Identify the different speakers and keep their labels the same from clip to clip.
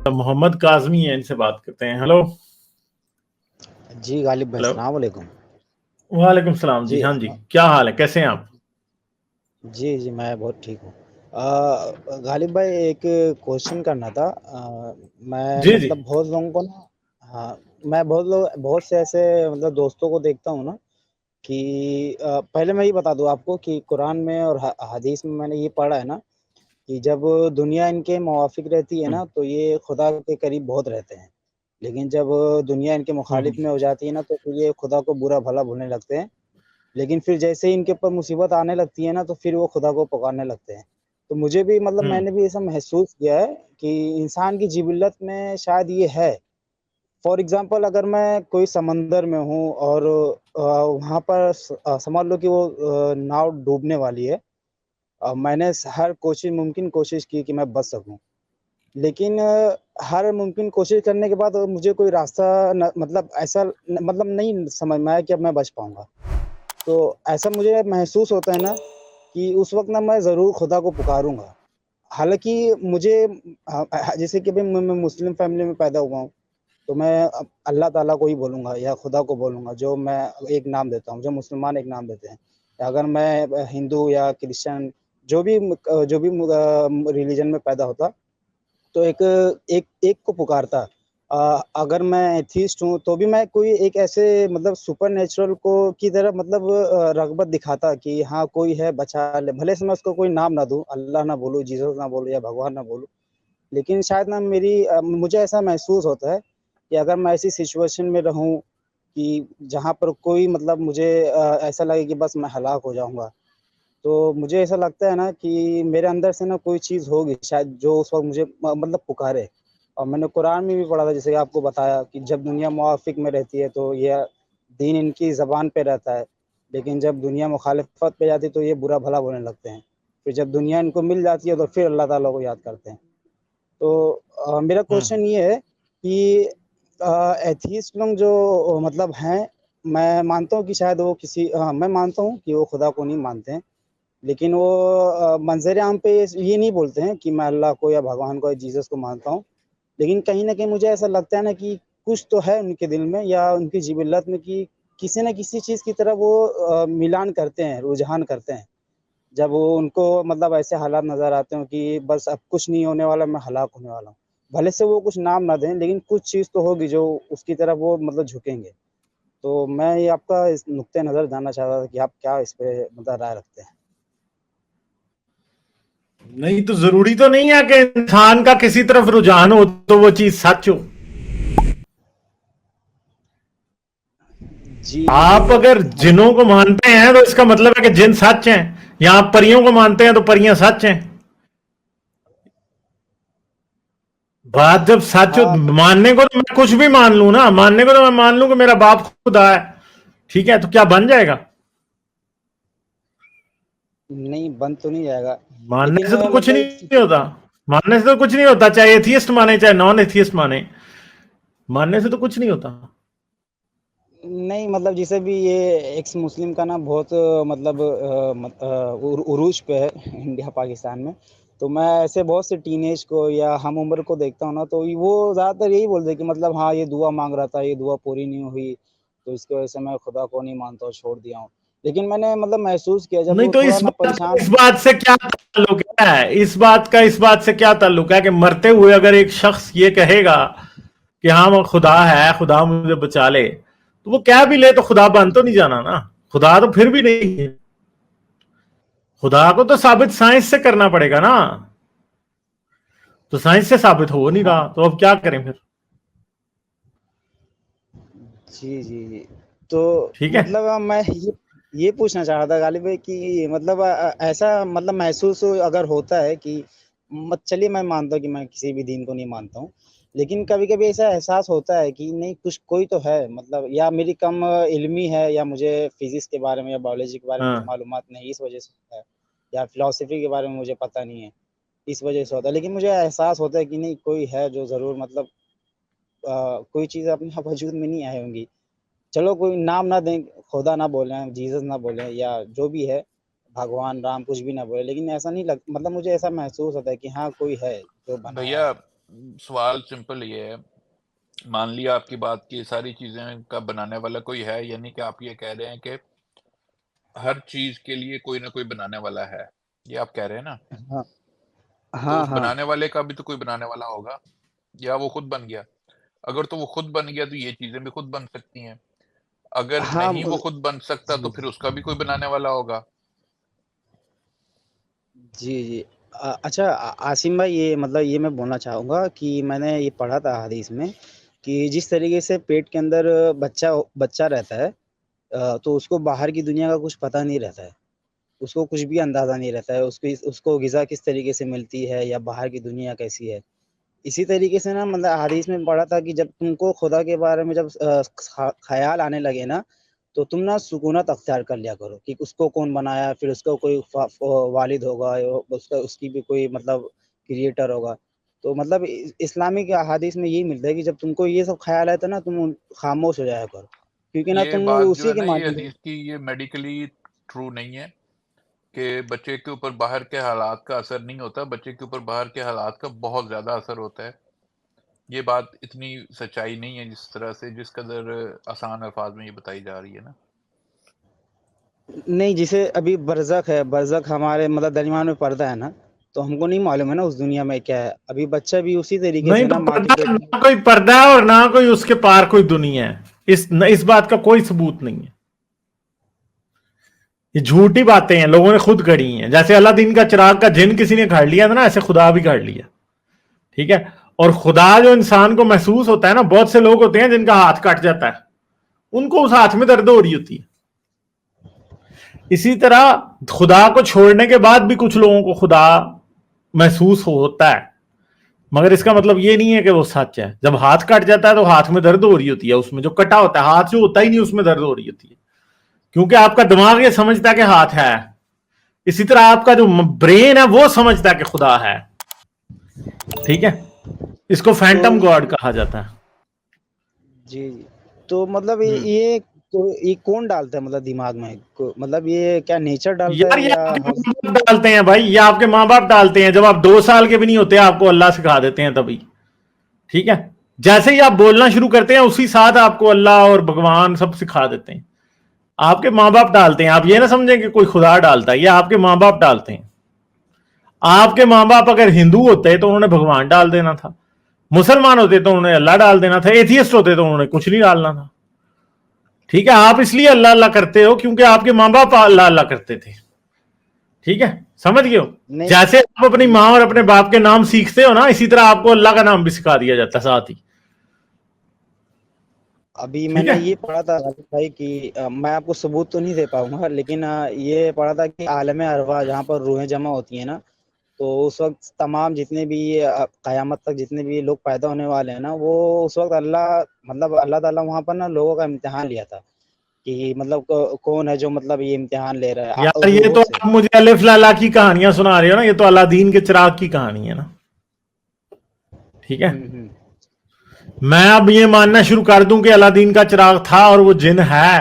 Speaker 1: محمد کاظمی ہیں، ان سے بات کرتے ہیں. ہلو.
Speaker 2: جی غالب بھائی
Speaker 1: ہلو.
Speaker 2: السلام علیکم.
Speaker 1: وعلیکم السلام جی. ہاں جی، کیا حال ہے، کیسے ہیں آپ؟
Speaker 2: جی میں بہت ٹھیک ہوں. غالب بھائی ایک کوشچن کرنا تھا. میں
Speaker 1: جی جی.
Speaker 2: مطلب بہت لوگوں کو نا، ہاں میں بہت سے ایسے مطلب دوستوں کو دیکھتا ہوں نا کہ پہلے میں یہ بتا دوں آپ کو کہ قرآن میں اور حدیث میں نے یہ پڑھا ہے نا کہ جب دنیا ان کے موافق رہتی ہے نا تو یہ خدا کے قریب بہت رہتے ہیں، لیکن جب دنیا ان کے مخالف میں ہو جاتی ہے نا تو پھر یہ خدا کو برا بھلا بھولنے لگتے ہیں. لیکن پھر جیسے ہی ان کے اوپر مصیبت آنے لگتی ہے نا تو پھر وہ خدا کو پکارنے لگتے ہیں. تو مجھے بھی مطلب میں نے بھی ایسا محسوس کیا ہے کہ انسان کی جبلت میں شاید یہ ہے. فار ایگزامپل اگر میں کوئی سمندر میں ہوں اور وہاں پر سمجھ لو کہ وہ ناؤ ڈوبنے والی ہے، میں نے ہر ممکن کوشش کی کہ میں بچ سکوں، لیکن ہر ممکن کوشش کرنے کے بعد مجھے کوئی راستہ مطلب ایسا مطلب نہیں سمجھ میں آیا کہ اب میں بچ پاؤں گا. تو ایسا مجھے محسوس ہوتا ہے نا کہ اس وقت نا میں ضرور خدا کو پکاروں گا. حالانکہ مجھے جیسے کہ میں مسلم فیملی میں پیدا ہوا ہوں تو میں اللہ تعالیٰ کو ہی بولوں گا یا خدا کو بولوں گا، جو میں ایک نام دیتا ہوں، جو مسلمان ایک نام دیتے ہیں. اگر میں ہندو یا کرسچن جو بھی ریلیجن میں پیدا ہوتا تو ایک کو پکارتا. اگر میں ایتھیسٹ ہوں تو بھی میں کوئی ایک ایسے مطلب سپر نیچرل کو کی طرح مطلب رغبت دکھاتا کہ ہاں کوئی ہے بچا لے، بھلے سے میں اس کو کوئی نام نہ دوں، اللہ نہ بولوں، جیسس نہ بولوں یا بھگوان نہ بولوں، لیکن شاید نا مجھے ایسا محسوس ہوتا ہے کہ اگر میں ایسی سچویشن میں رہوں کہ جہاں پر کوئی مطلب مجھے ایسا لگے کہ بس میں ہلاک ہو جاؤں گا، تو مجھے ایسا لگتا ہے نا کہ میرے اندر سے نا کوئی چیز ہوگی شاید جو اس وقت مجھے مطلب پکارے. اور میں نے قرآن میں بھی پڑھا تھا، جیسے کہ آپ کو بتایا کہ جب دنیا موافق میں رہتی ہے تو یہ دین ان کی زبان پہ رہتا ہے، لیکن جب دنیا مخالفت پہ جاتی ہے تو یہ برا بھلا بولنے لگتے ہیں. پھر جب دنیا ان کو مل جاتی ہے تو پھر اللہ تعالیٰ کو یاد کرتے ہیں. تو میرا کوشچن یہ ہے کہ ایتھیسٹ لوگ جو مطلب ہیں، میں مانتا ہوں کہ شاید وہ میں مانتا ہوں کہ وہ خدا کو نہیں مانتے ہیں، لیکن وہ منظر عام پہ یہ نہیں بولتے ہیں کہ میں اللہ کو یا بھگوان کو یا جیسس کو مانتا ہوں، لیکن کہیں نہ کہیں مجھے ایسا لگتا ہے نا کہ کچھ تو ہے ان کے دل میں یا ان کی جبلت میں کہ کسی نہ کسی چیز کی طرف وہ ملان کرتے ہیں، رجحان کرتے ہیں. جب وہ ان کو مطلب ایسے حالات نظر آتے ہیں کہ بس اب کچھ نہیں ہونے والا، میں ہلاک ہونے والا ہوں، بھلے سے وہ کچھ نام نہ دیں لیکن کچھ چیز تو ہوگی جو اس کی طرف وہ مطلب جھکیں گے. تو میں یہ آپ کا اس نقطۂ نظر جاننا چاہتا تھا کہ آپ کیا اس پہ مطلب رائے رکھتے ہیں.
Speaker 1: نہیں تو ضروری تو نہیں ہے کہ انسان کا کسی طرف رجحان ہو تو وہ چیز سچ ہو.
Speaker 2: جی
Speaker 1: آپ اگر جنوں کو مانتے ہیں تو اس کا مطلب ہے کہ جن سچ ہیں، یا آپ پریوں کو مانتے ہیں تو پریاں سچ ہیں. بات جب سچ
Speaker 2: ہاں
Speaker 1: ماننے کو تو میں کچھ بھی مان لوں نا، ماننے کو تو میں مان لوں کہ میرا باپ خدا ہے، ٹھیک ہے، تو کیا بن جائے گا؟
Speaker 2: نہیں بند تو نہیں جائے گا،
Speaker 1: ماننے
Speaker 2: لیکن
Speaker 1: سے تو کچھ
Speaker 2: مطلب
Speaker 1: نہیں ہوتا. ماننے سے تو کچھ نہیں ہوتا، چاہے ایتھیسٹ مانے چاہے نان ایتھیسٹ مانے، ماننے سے تو کچھ نہیں ہوتا.
Speaker 2: نہیں مطلب جیسے بھی یہ ایکس مسلم کا نا بہت مطلب عروج پہ ہے انڈیا پاکستان میں، تو میں ایسے بہت سے ٹین ایج کو یا ہم عمر کو دیکھتا ہوں نا تو وہ زیادہ تر یہی بولتے ہیں کہ مطلب ہاں یہ دعا مانگ رہا تھا، یہ دعا پوری نہیں ہوئی تو اس کی وجہ سے میں خدا کو نہیں مانتا ہوں، چھوڑ دیا ہوں. لیکن میں نے مطلب محسوس کیا جب
Speaker 1: نہیں
Speaker 2: وہ
Speaker 1: تو
Speaker 2: تھوڑا
Speaker 1: اس
Speaker 2: نا
Speaker 1: بات
Speaker 2: پریشان.
Speaker 1: اس بات سے کیا تعلق ہے؟ اس بات سے کیا تعلق ہے کہ مرتے ہوئے اگر ایک شخص یہ کہے گا کہ ہاں وہ خدا ہے، خدا مجھے بچا لے، تو وہ کہہ بھی لے تو خدا بن تو نہیں جانا نا. خدا تو پھر بھی نہیں ہے. خدا کو تو ثابت سائنس سے کرنا پڑے گا نا، تو سائنس سے ثابت ہو نہیں
Speaker 2: ہاں
Speaker 1: رہا، تو اب کیا کریں پھر؟
Speaker 2: جی تو
Speaker 1: ٹھیک ہے.
Speaker 2: مطلب میں یہ پوچھنا چاہ رہا تھا غالب بھائی کہ مطلب ایسا مطلب محسوس اگر ہوتا ہے کہ چلیے میں مانتا ہوں کہ میں کسی بھی دین کو نہیں مانتا ہوں، لیکن کبھی کبھی ایسا احساس ہوتا ہے کہ نہیں کچھ کوئی تو ہے، مطلب یا میری کم علمی ہے یا مجھے فزکس کے بارے میں یا بایولوجی کے بارے میں
Speaker 1: ہاں
Speaker 2: کچھ معلومات نہیں، اس وجہ سے ہوتا ہے، یا فلسفی کے بارے میں مجھے پتہ نہیں ہے اس وجہ سے ہوتا ہے، لیکن مجھے احساس ہوتا ہے کہ نہیں کوئی ہے جو ضرور مطلب کوئی چیز اپنے وجود میں نہیں آئی ہوں گی. چلو کوئی نام نہ دیں، خدا نہ بولیں، جیزس نہ بولیں یا جو بھی ہے، بھگوان رام کچھ بھی نہ بولے، لیکن ایسا نہیں مطلب مجھے ایسا محسوس ہوتا ہے کہ ہاں کوئی ہے جو بنایا
Speaker 3: بھیا
Speaker 2: ہے.
Speaker 3: سوال سمپل یہ ہے، مان لیا آپ کی بات کی ساری چیزیں کا بنانے والا کوئی ہے، یعنی کہ آپ یہ کہہ رہے ہیں کہ ہر چیز کے لیے کوئی نہ کوئی بنانے والا ہے، یہ آپ کہہ رہے ہیں نا؟
Speaker 2: ہاں
Speaker 3: تو
Speaker 2: ہاں
Speaker 3: اس
Speaker 2: ہاں
Speaker 3: بنانے والے کا بھی تو کوئی بنانے والا ہوگا، یا وہ خود بن گیا؟ اگر تو وہ خود بن گیا تو یہ چیزیں بھی خود بن سکتی ہیں، اگر
Speaker 2: ہاں
Speaker 3: نہیں وہ خود بن سکتا
Speaker 2: جی
Speaker 3: تو پھر اس کا بھی کوئی بنانے والا ہوگا۔
Speaker 2: جی جی اچھا عاصم بھائی، یہ مطلب یہ میں بولنا چاہوں گا کہ میں نے یہ پڑھا تھا حدیث میں کہ جس طریقے سے پیٹ کے اندر بچہ رہتا ہے تو اس کو باہر کی دنیا کا کچھ پتہ نہیں رہتا ہے، اس کو کچھ بھی اندازہ نہیں رہتا ہے اس کو غذا کس طریقے سے ملتی ہے یا باہر کی دنیا کیسی ہے۔ اسی طریقے سے نا مطلب حدیث میں پڑھا تھا کہ جب تم کو خدا کے بارے میں جب خیال آنے لگے نا تو تم نا سکونت اختیار کر لیا کرو کہ اس کو کون بنایا، پھر اس کو کوئی والد ہوگا، اس کی بھی کوئی مطلب کریٹر ہوگا۔ تو مطلب اسلامی کے احادیث میں یہی ملتا ہے کہ جب تم کو یہ سب خیال آتا ہے نا تم خاموش ہو جایا کرو، کیونکہ نا
Speaker 3: یہ
Speaker 2: تم
Speaker 3: بات جو
Speaker 2: اسی
Speaker 3: ہے
Speaker 2: کے
Speaker 3: نا، یہ
Speaker 2: مانند
Speaker 3: حدیث کی یہ میڈیکلی ٹرو نہیں ہے کہ بچے کے اوپر باہر کے حالات کا اثر نہیں ہوتا، بچے کے اوپر باہر کے حالات کا بہت زیادہ اثر ہوتا ہے۔ یہ بات اتنی سچائی نہیں ہے جس طرح سے جس قدر آسان الفاظ میں یہ بتائی جا رہی ہے نا۔
Speaker 2: نہیں، جسے ابھی برزخ ہے، برزخ ہمارے مطلب درمیان میں پردہ ہے نا، تو ہم کو نہیں معلوم ہے نا اس دنیا میں کیا ہے۔ ابھی بچہ بھی اسی طریقے سے
Speaker 1: نہیں
Speaker 2: نا
Speaker 1: تو
Speaker 2: ماں کے
Speaker 1: پردہ
Speaker 2: پیٹ میں۔
Speaker 1: نہ کوئی پردہ ہے اور نہ کوئی اس کے پار کوئی دنیا ہے، اس بات کا کوئی ثبوت نہیں ہے، یہ جھوٹی باتیں ہیں، لوگوں نے خود گڑھی ہیں۔ جیسے اللہ دین کا چراغ کا جن کسی نے گھڑ لیا تھا نا، ایسے خدا بھی گھڑ لیا، ٹھیک ہے؟ اور خدا جو انسان کو محسوس ہوتا ہے نا، بہت سے لوگ ہوتے ہیں جن کا ہاتھ کٹ جاتا ہے، ان کو اس ہاتھ میں درد ہو رہی ہوتی ہے۔ اسی طرح خدا کو چھوڑنے کے بعد بھی کچھ لوگوں کو خدا محسوس ہوتا ہے، مگر اس کا مطلب یہ نہیں ہے کہ وہ سچ ہے۔ جب ہاتھ کٹ جاتا ہے تو ہاتھ میں درد ہو رہی ہوتی ہے، اس میں جو کٹا ہوتا ہے، ہاتھ جو ہوتا ہی نہیں اس میں درد ہو رہی ہوتی ہے، کیونکہ آپ کا دماغ یہ سمجھتا ہے کہ ہاتھ ہے۔ اسی طرح آپ کا جو برین ہے وہ سمجھتا ہے کہ خدا ہے، ٹھیک ہے؟ اس کو فینٹم گاڈ کہا جاتا ہے۔
Speaker 2: جی جی، تو مطلب یہ کون ڈالتا ہے مطلب دماغ میں، مطلب یہ کیا نیچر ڈالتا
Speaker 1: یار
Speaker 2: ہے
Speaker 1: یہ
Speaker 2: یا
Speaker 1: آپ کے ماں باپ ڈالتے ہیں بھائی، یہ آپ کے ماں باپ ڈالتے ہیں۔ جب آپ 2 سال کے بھی نہیں ہوتے آپ کو اللہ سکھا دیتے ہیں تبھی، ٹھیک ہے؟ جیسے ہی آپ بولنا شروع کرتے ہیں اسی ساتھ آپ کو اللہ اور بھگوان سب سکھا دیتے ہیں۔ آپ کے ماں باپ ڈالتے ہیں، آپ یہ نہ سمجھیں کہ کوئی خدا ڈالتا ہے، یہ آپ کے ماں باپ ڈالتے ہیں۔ آپ کے ماں باپ اگر ہندو ہوتے تو انہوں نے بھگوان ڈال دینا تھا، مسلمان ہوتے تو انہوں نے اللہ ڈال دینا تھا، ایتھیسٹ ہوتے تو انہوں نے کچھ نہیں ڈالنا تھا، ٹھیک ہے؟ آپ اس لیے اللہ اللہ کرتے ہو کیونکہ آپ کے ماں باپ اللہ اللہ کرتے تھے، ٹھیک ہے؟ سمجھ گئے ہو؟
Speaker 2: نہیں؟
Speaker 1: جیسے آپ اپنی ماں اور اپنے باپ کے نام سیکھتے ہو نا، اسی طرح آپ کو اللہ کا نام بھی سکھا دیا جاتا ہے ساتھ ہی،
Speaker 2: ابھی میں
Speaker 1: ٹھیک
Speaker 2: نے
Speaker 1: ہے؟
Speaker 2: یہ پڑھا تھا غالب بھائی کہ میں آپ کو ثبوت تو نہیں دے پاؤں گا، لیکن یہ پڑھا تھا کہ عالم ارواح جہاں پر روحیں جمع ہوتی ہیں نا، تو اس وقت تمام جتنے بھی قیامت تک جتنے بھی لوگ پیدا ہونے والے ہیں نا، وہ اس وقت اللہ تعالیٰ وہاں پر نا لوگوں کا امتحان لیا تھا کہ مطلب کون ہے جو مطلب یہ امتحان لے رہا
Speaker 1: یار
Speaker 2: ہے
Speaker 1: یہ
Speaker 2: روحوں
Speaker 1: تو
Speaker 2: سے۔
Speaker 1: آپ مجھے الف لالا کی کہانیاں سنا رہے ہو نا، یہ تو اللہ دین کے چراغ کی کہانی ہے نا، ٹھیک ہے؟
Speaker 2: ہوں
Speaker 1: میں اب یہ ماننا شروع کر دوں کہ اللہ دین کا چراغ تھا اور وہ جن ہے،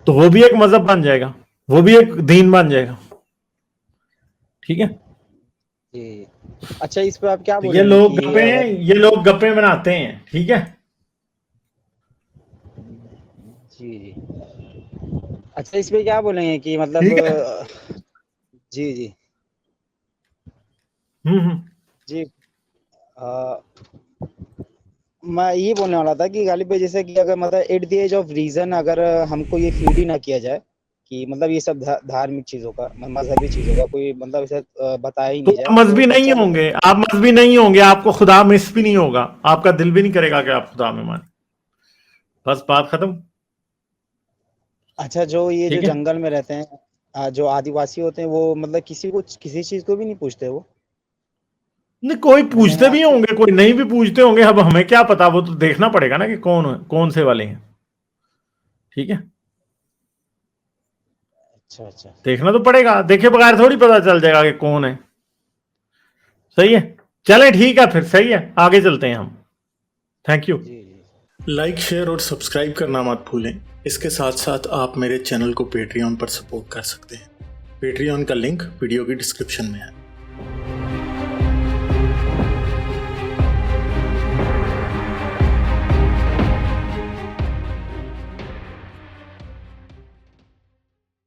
Speaker 1: تو وہ بھی ایک مذہب بن جائے گا، وہ بھی ایک دین بن جائے گا، ٹھیک ہے؟
Speaker 2: جی، اچھا اس پہ آپ کیا
Speaker 1: تو یہ
Speaker 2: بولیں گے
Speaker 1: لوگ
Speaker 2: کہ
Speaker 1: گپے ہیں،
Speaker 2: اگر
Speaker 1: یہ لوگ گپے بناتے ہیں، ٹھیک ہے؟
Speaker 2: جی جی، اچھا اس پہ کیا بولیں گے کہ مطلب
Speaker 1: ٹھیک ہے؟
Speaker 2: جی جی
Speaker 1: ہوں
Speaker 2: جی میں یہ بولنے والا تھا کہ غالب بھائی جیسے کہ اگر مطلب at the age of reason اگر ہم کو یہ فیڈ ہی نہ کیا جائے کہ مطلب یہ سب دھارمک چیزوں کا مذہبی چیزوں کا کوئی مطلب اسے بتایا ہی
Speaker 1: تو
Speaker 2: نہیں جائے
Speaker 1: آپ
Speaker 2: تو
Speaker 1: مذہبی نہیں
Speaker 2: بچہ
Speaker 1: ہوں گے، آپ مذہبی نہیں ہوں گے، آپ کو خدا مس بھی نہیں ہوگا، آپ کا دل بھی نہیں کرے گا کہ آپ خدا میں مانیں، بس بات ختم،
Speaker 2: اچھا جو یہ جو
Speaker 1: ٹھیک ہے؟
Speaker 2: جنگل میں رہتے ہیں جو آدی واسی ہوتے ہیں وہ مطلب کسی چیز کو بھی نہیں پوچھتے وہ؟
Speaker 1: نہیں، کوئی
Speaker 2: میں نے
Speaker 1: پوچھتے بھی
Speaker 2: آپ کو
Speaker 1: ہوں گے، کوئی نہیں بھی پوچھتے ہوں گے، اب ہمیں کیا پتا، وہ تو دیکھنا پڑے گا نا کہ کون سے والے ہیں، ٹھیک ہے؟
Speaker 2: اچھا
Speaker 1: دیکھنا تو پڑے گا، دیکھے بغیر تھوڑی پتا چل جائے گا کہ کون ہے، صحیح ہے؟ چلیں ٹھیک ہے پھر، صحیح ہے، آگے چلتے ہیں ہم، تھینک یو۔
Speaker 2: جی جی
Speaker 1: لائک، شیئر اور سبسکرائب کرنا مت بھولیں۔ اس کے ساتھ ساتھ آپ میرے چینل کو پیٹریون پر سپورٹ کر سکتے ہیں۔ پیٹریون کا لنک ویڈیو کی ڈسکرپشن میں ہے۔